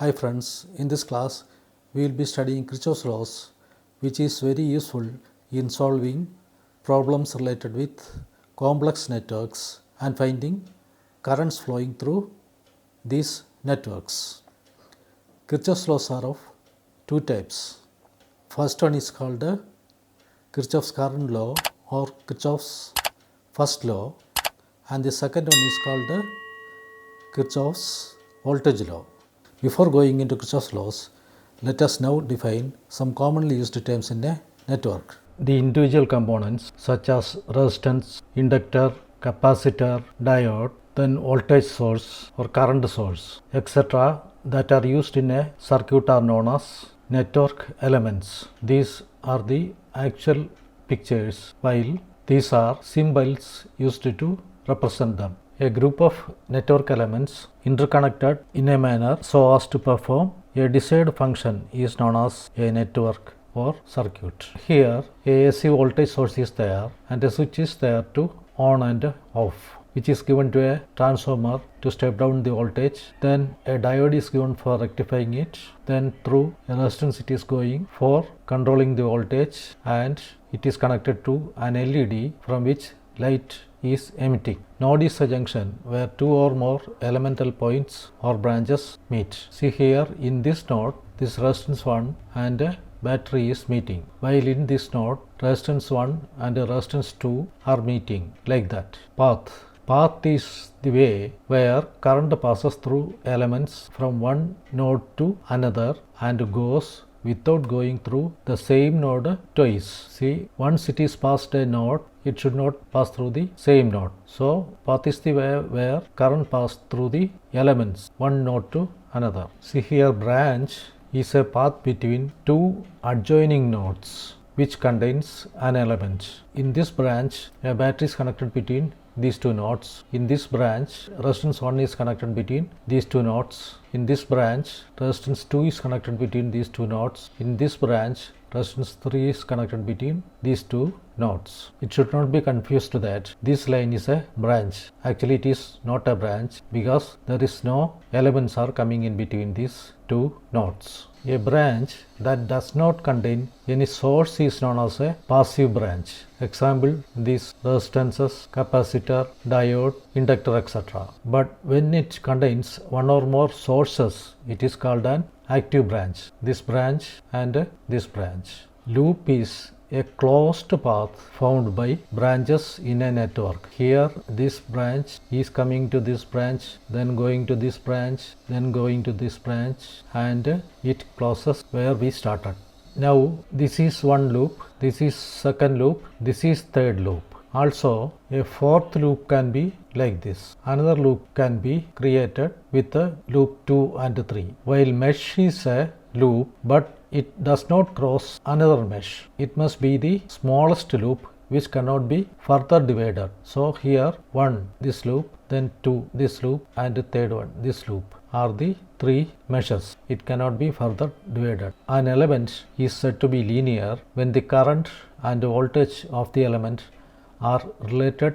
Hi friends, in this class we will be studying Kirchoff's laws, which is very useful in solving problems related with complex networks and finding currents flowing through these networks. Kirchoff's laws are of two types. First one is called Kirchoff's current law or Kirchoff's first law, and the second one is called Kirchoff's voltage law. Before going into Kirchhoff's laws, let us now define some commonly used terms in a network. The individual components such as resistance, inductor, capacitor, diode, then voltage source or current source, etc. that are used in a circuit are known as network elements. These are the actual pictures, while these are symbols used to represent them. A group of network elements interconnected in a manner so as to perform a desired function is known as a network or circuit. Here a AC voltage source is there and a switch is there to on and off, which is given to a transformer to step down the voltage. Then a diode is given for rectifying it. Then through a resistance it is going for controlling the voltage, and it is connected to an LED from which light is emitting. Node is a junction where two or more elemental points or branches meet. See here in this node, this resistance 1 and a battery is meeting, while in this node resistance 1 and resistance 2 are meeting, like that. Path is the way where current passes through elements from one node to another and goes without going through the same node twice. See, once it is past a node, it should not pass through the same node. So, path is the way where current passes through the elements, one node to another. See here, branch is a path between two adjoining nodes which contains an element. In this branch, a battery is connected between these two nodes. In this branch, resistance 1 is connected between these two nodes. In this branch, resistance 2 is connected between these two nodes. In this branch, resistance 3 is connected between these two nodes. It should not be confused that this line is a branch. Actually, it is not a branch because there is no elements are coming in between these two nodes. A branch that does not contain any source is known as a passive branch. Example, these resistances, capacitor, diode, inductor, etc. But when it contains one or more sources, it is called an active branch. This branch and this branch. Loop is a closed path found by branches in a network. Here this branch is coming to this branch, then going to this branch, then going to this branch, and it closes where we started. Now this is one loop, this is second loop, this is third loop. Also a fourth loop can be like this. Another loop can be created with a loop 2 and 3. While mesh is a loop, but it does not cross another mesh. It must be the smallest loop which cannot be further divided. So here 1 this loop, then 2 this loop, and third one this loop are the three meshes. It cannot be further divided. An element is said to be linear when the current and voltage of the element are related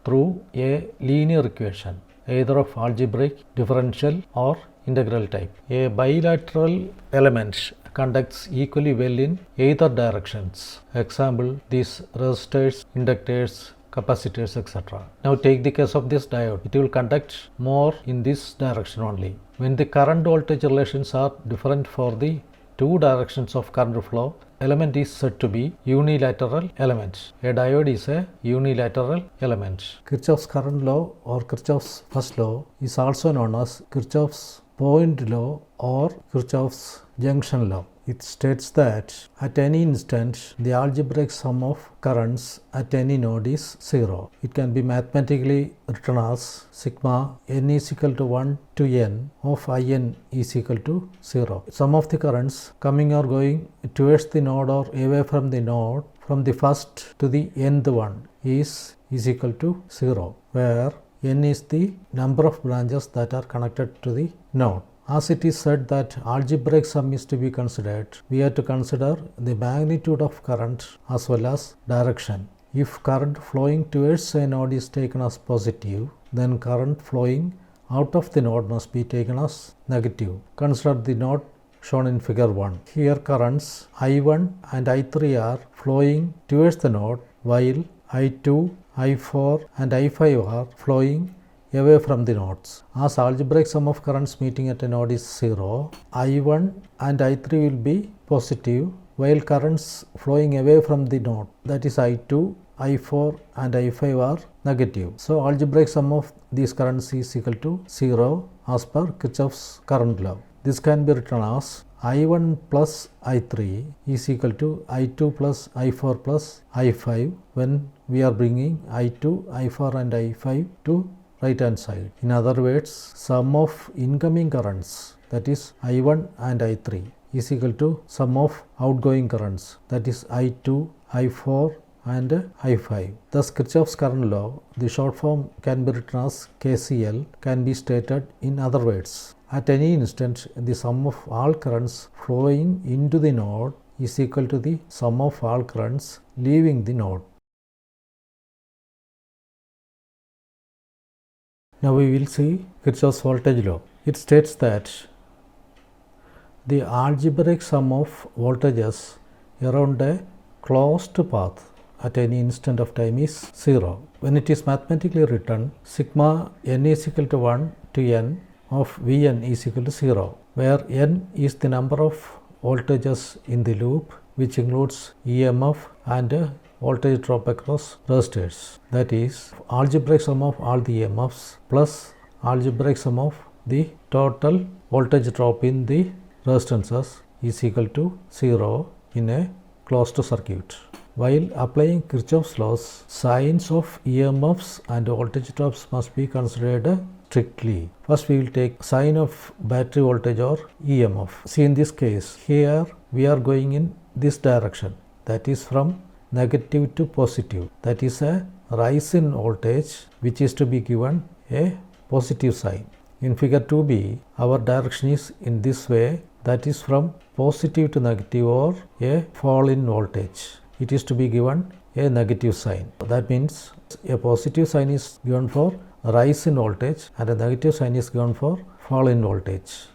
through a linear equation, either of algebraic, differential or integral type. A bilateral element conducts equally well in either directions. Example, these resistors, inductors, capacitors, etc. Now take the case of this diode. It will conduct more in this direction only. When the current voltage relations are different for the two directions of current flow, element is said to be unilateral element. A diode is a unilateral element. Kirchhoff's current law or Kirchhoff's first law is also known as Kirchhoff's point law or Kirchhoff's junction law. It states that at any instant the algebraic sum of currents at any node is 0. It can be mathematically written as sigma n is equal to 1 to n of in is equal to 0. Sum of the currents coming or going towards the node or away from the node from the first to the nth one is equal to 0, where n is the number of branches that are connected to the node. As it is said that algebraic sum is to be considered, we have to consider the magnitude of current as well as direction. If current flowing towards a node is taken as positive, then current flowing out of the node must be taken as negative. Consider the node shown in figure 1. Here currents I1 and I3 are flowing towards the node, while I2, I4 and I5 are flowing away from the nodes. As algebraic sum of currents meeting at a node is 0, I1 and I3 will be positive, while currents flowing away from the node, that is I2, I4 and I5 are negative. So algebraic sum of these currents is equal to 0 as per Kirchoff's current law. This can be written as I1 plus I3 is equal to I2 plus I4 plus I5 when we are bringing I2, I4 and I5 to right hand side. In other words, sum of incoming currents, that is I1 and I3, is equal to sum of outgoing currents, that is I2, I4 and I5. Thus Kirchoff's current law, the short form can be written as KCL, can be stated in other words. At any instant, the sum of all currents flowing into the node is equal to the sum of all currents leaving the node. Now we will see Kirchoff's voltage law. It states that the algebraic sum of voltages around a closed path at any instant of time is 0. When it is mathematically written, sigma n is equal to 1 to n of Vn is equal to 0, where n is the number of voltages in the loop, which includes EMF and voltage drop across resistors. That is, algebraic sum of all the EMFs plus algebraic sum of the total voltage drop in the resistances is equal to 0 in a closed circuit. While applying Kirchoff's laws, signs of EMFs and voltage drops must be considered strictly. First we will take sign of battery voltage or EMF. See, in this case, here we are going in this direction, that is from negative to positive. That is a rise in voltage which is to be given a positive sign. In figure 2b, our direction is in this way, that is from positive to negative or a fall in voltage. It is to be given a negative sign. That means a positive sign is given for rise in voltage and a negative sign is given for fall in voltage.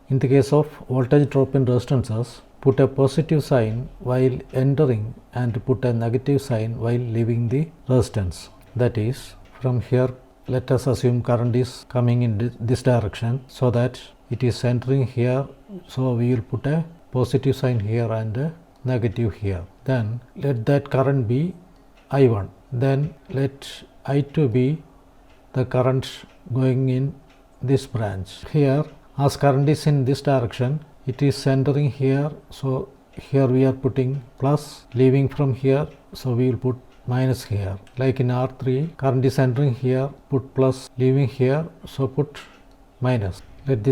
In the case of voltage drop in resistances, put a positive sign while entering and put a negative sign while leaving the resistance. That is, from here let us assume current is coming in this direction, so that it is entering here, so we will put a positive sign here and a negative here. Then let that current be I1. Then let I2 be the current going in this branch. Here, as current is in this direction, it is centering here, so here we are putting plus, leaving from here, so we will put minus here. Like in R3, current is entering here, put plus, leaving here, so put minus. Let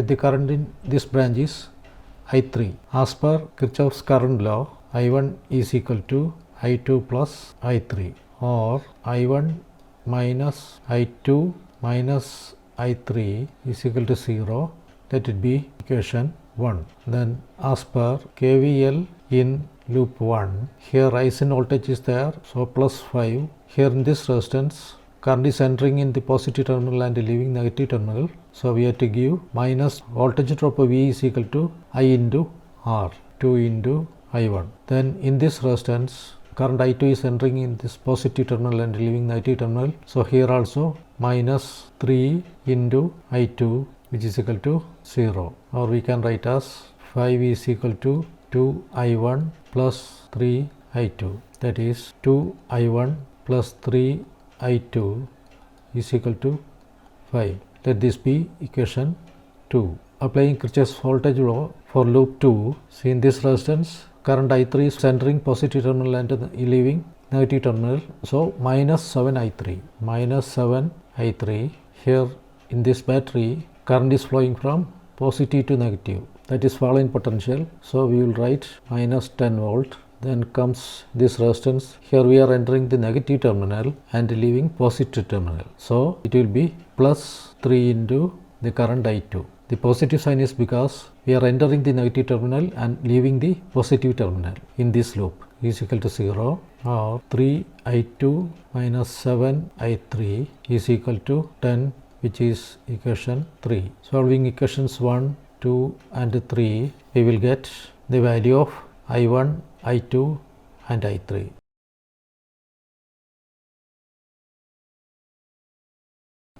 the current in this branch is I3. As per Kirchoff's current law, I1 is equal to I2 plus I3, or I1 minus I2 minus I3 is equal to 0. Let it be equation 1. Then as per KVL in loop 1, here rise in voltage is there, so plus 5. Here in this resistance, current is entering in the positive terminal and leaving negative terminal, so we have to give minus voltage drop of V is equal to I into R, 2 into I1. Then in this resistance, current I2 is entering in this positive terminal and leaving negative terminal, so here also minus 3 into I2, which is equal to 0, or we can write as 5 is equal to 2 I1 plus 3 I2, that is 2 I1 plus 3 I2 is equal to 5. Let this be equation 2. Applying Kirchoff's voltage law for loop 2, see in this resistance, current I3 is entering positive terminal and leaving negative terminal, so minus 7 I3. Minus 7 I3. Here in this battery, current is flowing from positive to negative, that is fall in potential, so we will write minus 10 volt. Then comes this resistance, here we are entering the negative terminal and leaving positive terminal, so it will be plus 3 into the current I2. The positive sign is because we are entering the negative terminal and leaving the positive terminal in this loop is equal to 0, or 3 I2 minus 7 I3 is equal to 10 which is equation 3. Solving equations 1, 2 and 3, we will get the value of I1, I2 and I3.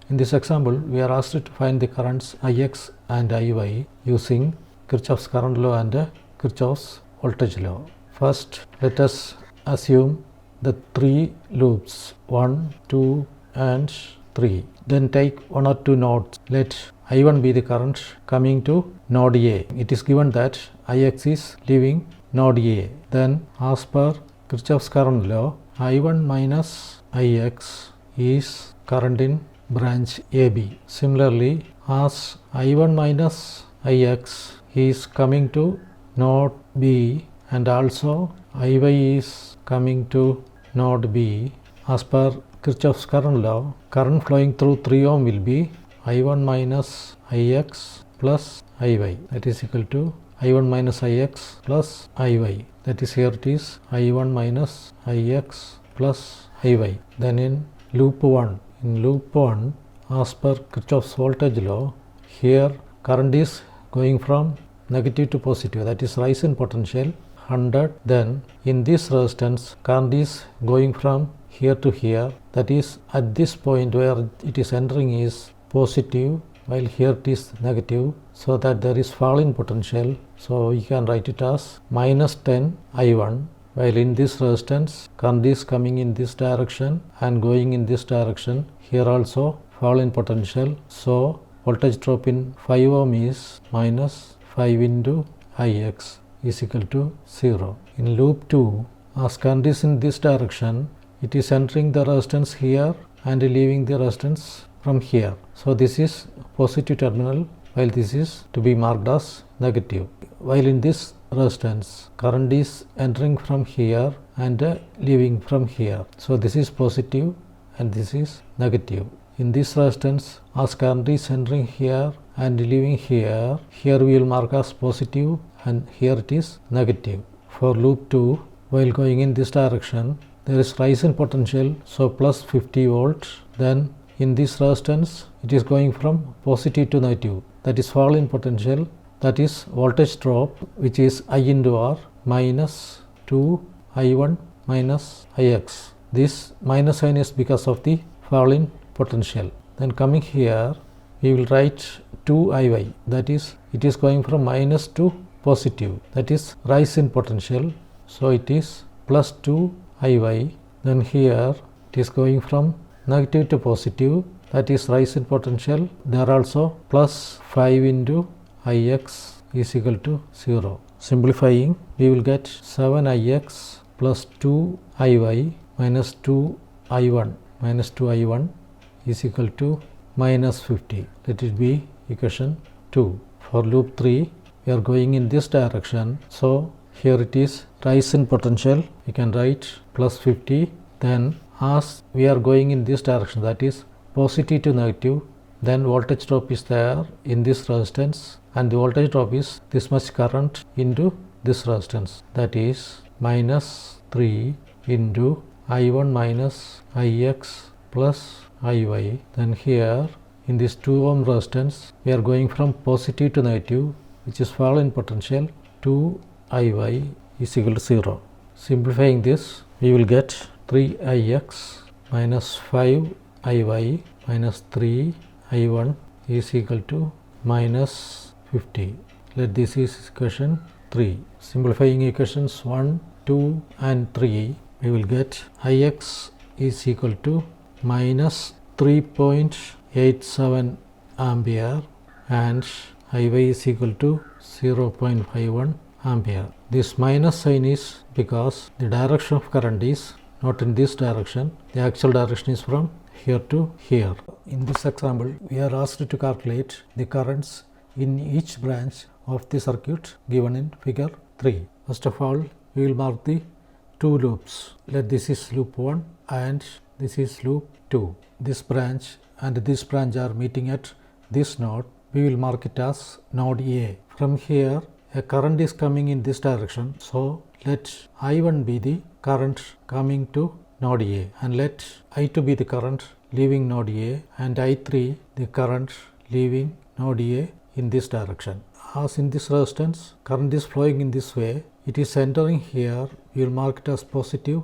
In this example, we are asked to find the currents Ix and Iy using Kirchhoff's current law and Kirchhoff's voltage law. First, let us assume the 3 loops 1, 2 and 3. Then take 1 or 2 nodes. Let I1 be the current coming to node A. It is given that Ix is leaving node A. Then, as per Kirchhoff's current law, I1 minus Ix is current in branch AB. Similarly, as I1 minus Ix is coming to node B and also Iy is coming to node B, as per Kirchhoff's current law, current flowing through 3 ohm will be I1 minus Ix plus Iy, that is equal to I1 minus Ix plus Iy, that is here it is I1 minus Ix plus Iy. Then in loop 1, as per Kirchhoff's voltage law, here current is going from negative to positive, that is rise in potential 100. Then in this resistance, current is going from here to here, that is at this point where it is entering is positive, while here it is negative, so that there is fall in potential. So you can write it as minus 10 I1, while in this resistance current is coming in this direction and going in this direction. Here also fall in potential, so voltage drop in 5 ohm is minus 5 into Ix is equal to 0. In loop 2, as current is in this direction, it is entering the resistance here and leaving the resistance from here. So this is positive terminal, while this is to be marked as negative. While in this resistance, current is entering from here and leaving from here. So this is positive and this is negative. In this resistance, as current is entering here and leaving here, here we will mark as positive and here it is negative. For loop 2, while going in this direction, there is rise in potential, so plus 50 volts. Then in this resistance, it is going from positive to negative, that is fall in potential, that is voltage drop, which is I into R minus 2 I1 minus Ix. This minus sign is because of the fall in potential. Then coming here, we will write 2 Iy, that is it is going from minus to positive, that is rise in potential, so it is plus 2 Iy. Then here it is going from negative to positive, that is rise in potential. There also plus 5 into Ix is equal to 0. Simplifying, we will get 7 Ix plus 2 Iy minus 2 I1 is equal to minus 50. Let it be equation 2. For loop 3, we are going in this direction, so here it is rise in potential, we can write plus 50. Then as we are going in this direction, that is positive to negative, then voltage drop is there in this resistance, and the voltage drop is this much current into this resistance, that is minus 3 into I1 minus Ix plus Iy. Then here in this 2 ohm resistance, we are going from positive to negative, which is fall in potential. 2 Iy is equal to 0. Simplifying this, we will get 3 Ix minus 5 Iy minus 3 I1 is equal to minus 50. Let this is equation 3. Simplifying equations 1, 2 and 3, we will get Ix is equal to minus 3.87 ampere and Iy is equal to 0.51 ampere. This minus sign is because the direction of current is not in this direction. The actual direction is from here to here. In this example, we are asked to calculate the currents in each branch of the circuit given in figure 3. First of all, we will mark the 2 loops. Let this is loop 1 and this is loop 2. This branch and this branch are meeting at this node. We will mark it as node A. From here, a current is coming in this direction, so let I1 be the current coming to node A and let I2 be the current leaving node A, and I3 the current leaving node A in this direction. As in this resistance, current is flowing in this way. It is entering here, we will mark it as positive,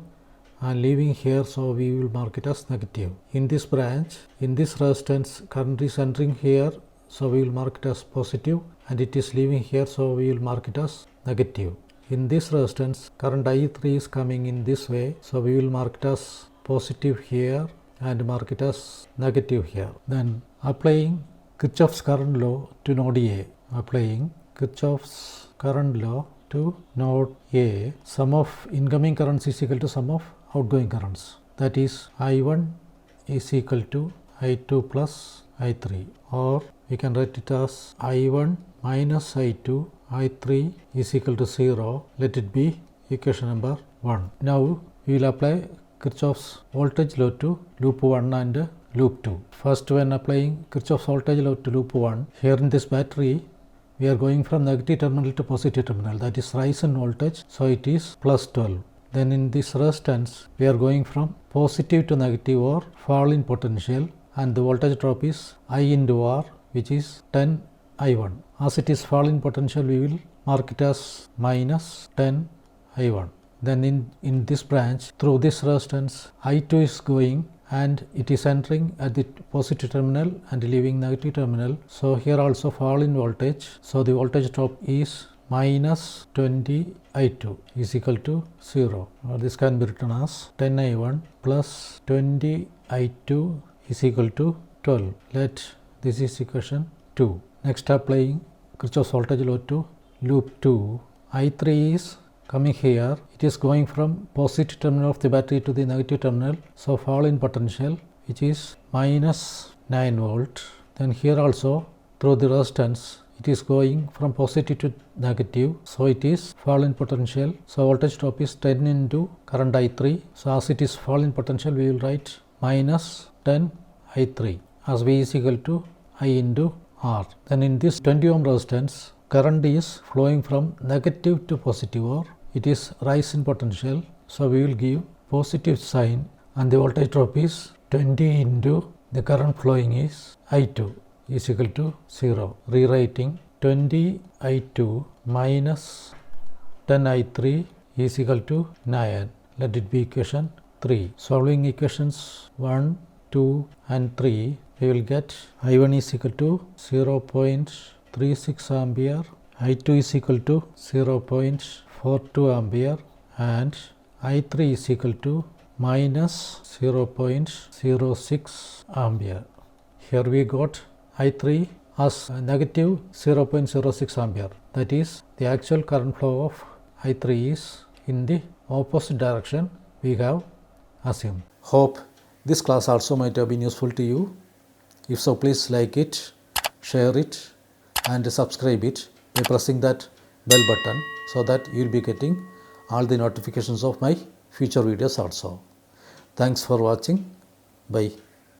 and leaving here, so we will mark it as negative. In this branch, in this resistance, current is entering here, so we will mark it as positive, and it is leaving here, so we will mark it as negative. In this resistance, current I3 is coming in this way, so we will mark it as positive here and mark it as negative here. Then applying Kirchhoff's current law to node A. Applying Kirchhoff's current law to node A, sum of incoming currents is equal to sum of outgoing currents. That is I1 is equal to I2 plus I3, or we can write it as I1 minus I2, I3 is equal to 0. Let it be equation number 1. Now we will apply Kirchhoff's voltage law to loop 1 and loop 2. First, when applying Kirchhoff's voltage law to loop 1, here in this battery we are going from negative terminal to positive terminal, that is rise in voltage, so it is plus 12. Then in this resistance we are going from positive to negative or fall in potential, and the voltage drop is I into R, which is 10 I1. As it is fall in potential, we will mark it as minus 10 I1. Then in this branch, through this resistance, I2 is going and it is entering at the positive terminal and leaving negative terminal. So here also fall in voltage. So the voltage drop is minus 20 I2 is equal to 0. This can be written as 10 I1 plus 20 I2 is equal to 12. Let this is equation 2. Next, applying Kirchhoff's voltage law to loop 2. I3 is coming here. It is going from positive terminal of the battery to the negative terminal. So fall in potential, which is minus 9 volt. Then here also through the resistance, it is going from positive to negative. So it is fall in potential. So voltage drop is 10 into current I3. So as it is fall in potential, we will write minus 10 I3 as V is equal to I into R. Then in this 20 ohm resistance, current is flowing from negative to positive, or it is rise in potential. So we will give positive sign, and the voltage drop is 20 into the current flowing is I2 is equal to 0. Rewriting 20 I2 minus 10 I3 is equal to 9. Let it be equation 3. Solving equations 1, 2 and 3, we will get I1 is equal to 0.36 ampere, I2 is equal to 0.42 ampere, and I3 is equal to minus 0.06 ampere. Here we got I3 as negative 0.06 ampere. That is, the actual current flow of I3 is in the opposite direction we have assumed. Hope this class also might have been useful to you. If so, please like it, share it and subscribe it by pressing that bell button, so that you will be getting all the notifications of my future videos also. Thanks for watching. Bye.